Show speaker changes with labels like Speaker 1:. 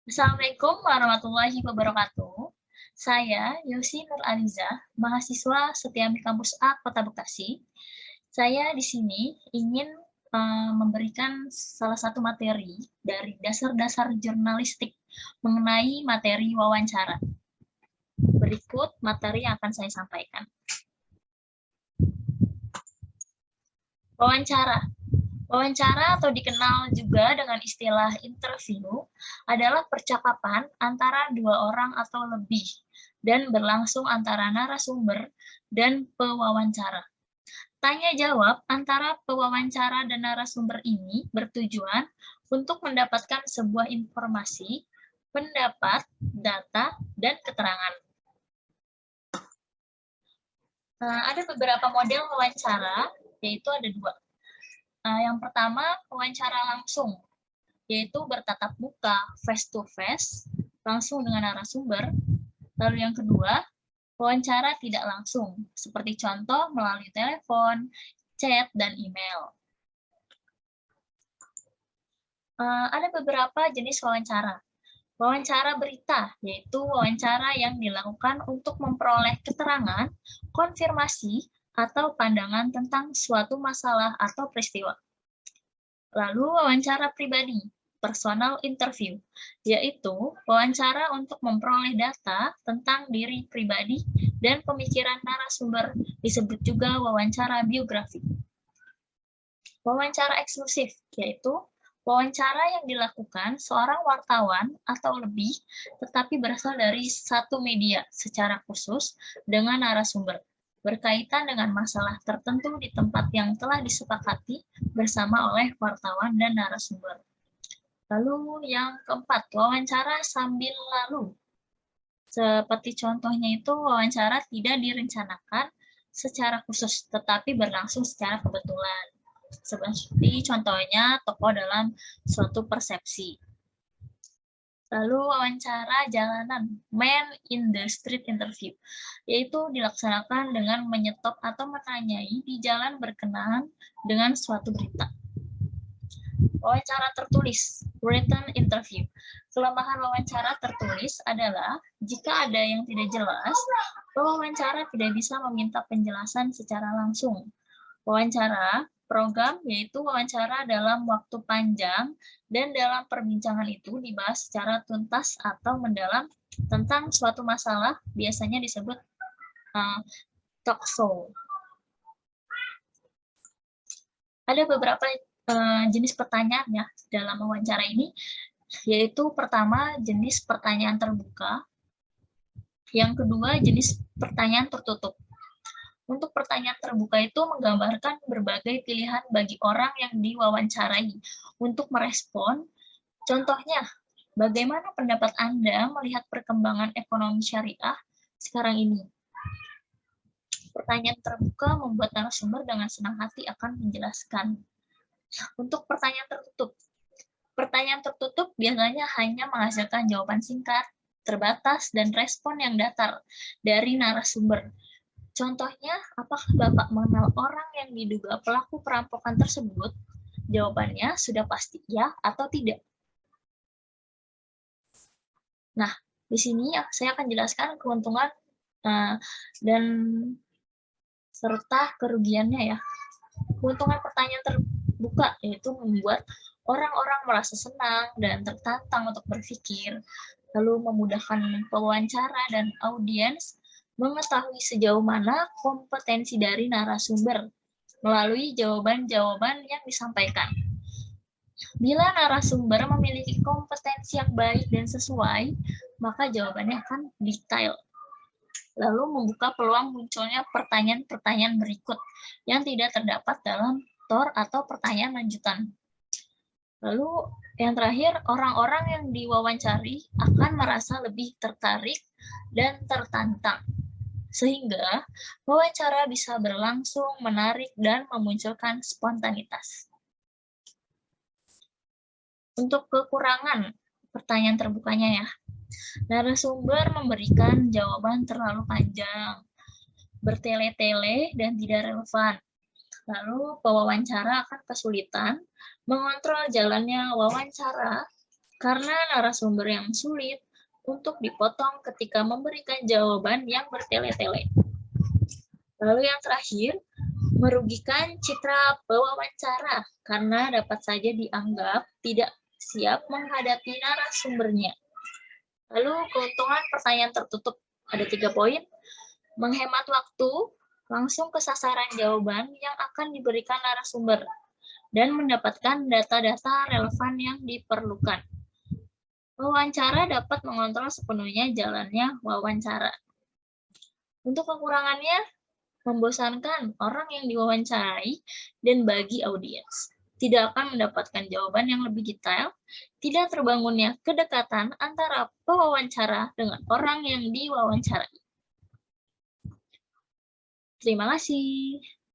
Speaker 1: Assalamualaikum warahmatullahi wabarakatuh. Saya Yosi Nur Aliza, mahasiswa Setiami Kampus A Kota Bekasi. Saya di sini ingin memberikan salah satu materi dari dasar-dasar jurnalistik mengenai materi wawancara. Berikut materi yang akan saya sampaikan. Wawancara. Wawancara atau dikenal juga dengan istilah interview adalah percakapan antara dua orang atau lebih dan berlangsung antara narasumber dan pewawancara. Tanya jawab antara pewawancara dan narasumber ini bertujuan untuk mendapatkan sebuah informasi, pendapat, data, dan keterangan. Ada beberapa model wawancara, yaitu ada dua. Yang pertama, wawancara langsung, yaitu bertatap muka, face to face, langsung dengan narasumber. Lalu yang kedua, wawancara tidak langsung, seperti contoh melalui telepon, chat, dan email. Ada beberapa jenis wawancara. Wawancara berita, yaitu wawancara yang dilakukan untuk memperoleh keterangan, konfirmasi, atau pandangan tentang suatu masalah atau peristiwa. Lalu wawancara pribadi, personal interview, yaitu wawancara untuk memperoleh data tentang diri pribadi dan pemikiran narasumber, disebut juga wawancara biografi. Wawancara eksklusif, yaitu wawancara yang dilakukan seorang wartawan atau lebih, tetapi berasal dari satu media secara khusus dengan narasumber, berkaitan dengan masalah tertentu di tempat yang telah disepakati bersama oleh wartawan dan narasumber. Lalu yang keempat, wawancara sambil lalu. Seperti contohnya itu wawancara tidak direncanakan secara khusus, tetapi berlangsung secara kebetulan. Seperti contohnya tokoh dalam suatu persepsi. Lalu wawancara jalanan, man in the street interview, yaitu dilaksanakan dengan menyetop atau menanyai di jalan berkenaan dengan suatu berita. Wawancara tertulis, written interview. Kelemahan wawancara tertulis adalah jika ada yang tidak jelas, pewawancara tidak bisa meminta penjelasan secara langsung. Wawancara program yaitu wawancara dalam waktu panjang dan dalam perbincangan itu dibahas secara tuntas atau mendalam tentang suatu masalah, biasanya disebut talk show. Ada beberapa jenis pertanyaan ya dalam wawancara ini, yaitu pertama jenis pertanyaan terbuka, yang kedua jenis pertanyaan tertutup. Untuk pertanyaan terbuka itu menggambarkan berbagai pilihan bagi orang yang diwawancarai untuk merespon. Contohnya, bagaimana pendapat Anda melihat perkembangan ekonomi syariah sekarang ini? Pertanyaan terbuka membuat narasumber dengan senang hati akan menjelaskan. Untuk pertanyaan tertutup biasanya hanya menghasilkan jawaban singkat, terbatas, dan respon yang datar dari narasumber. Contohnya, apakah Bapak mengenal orang yang diduga pelaku perampokan tersebut? Jawabannya sudah pasti ya atau tidak. Nah, di sini saya akan jelaskan keuntungan dan serta kerugiannya ya. Keuntungan pertanyaan terbuka yaitu membuat orang-orang merasa senang dan tertantang untuk berpikir, lalu memudahkan pewawancara dan audiens mengetahui sejauh mana kompetensi dari narasumber melalui jawaban-jawaban yang disampaikan. Bila narasumber memiliki kompetensi yang baik dan sesuai, maka jawabannya akan detail. Lalu membuka peluang munculnya pertanyaan-pertanyaan berikut yang tidak terdapat dalam TOR atau pertanyaan lanjutan. Lalu yang terakhir, orang-orang yang diwawancari akan merasa lebih tertarik dan tertantang, sehingga wawancara bisa berlangsung, menarik, dan memunculkan spontanitas. Untuk kekurangan pertanyaan terbukanya ya, narasumber memberikan jawaban terlalu panjang, bertele-tele, dan tidak relevan. Lalu pewawancara akan kesulitan mengontrol jalannya wawancara karena narasumber yang sulit untuk dipotong ketika memberikan jawaban yang bertele-tele. Lalu yang terakhir, merugikan citra pewawancara karena dapat saja dianggap tidak siap menghadapi narasumbernya. Lalu keuntungan pertanyaan tertutup ada 3 poin. Menghemat waktu, langsung ke sasaran jawaban yang akan diberikan narasumber, dan mendapatkan data-data relevan yang diperlukan. Wawancara dapat mengontrol sepenuhnya jalannya wawancara. Untuk kekurangannya, membosankan orang yang diwawancarai dan bagi audiens. Tidak akan mendapatkan jawaban yang lebih detail, tidak terbangunnya kedekatan antara pewawancara dengan orang yang diwawancarai. Terima kasih.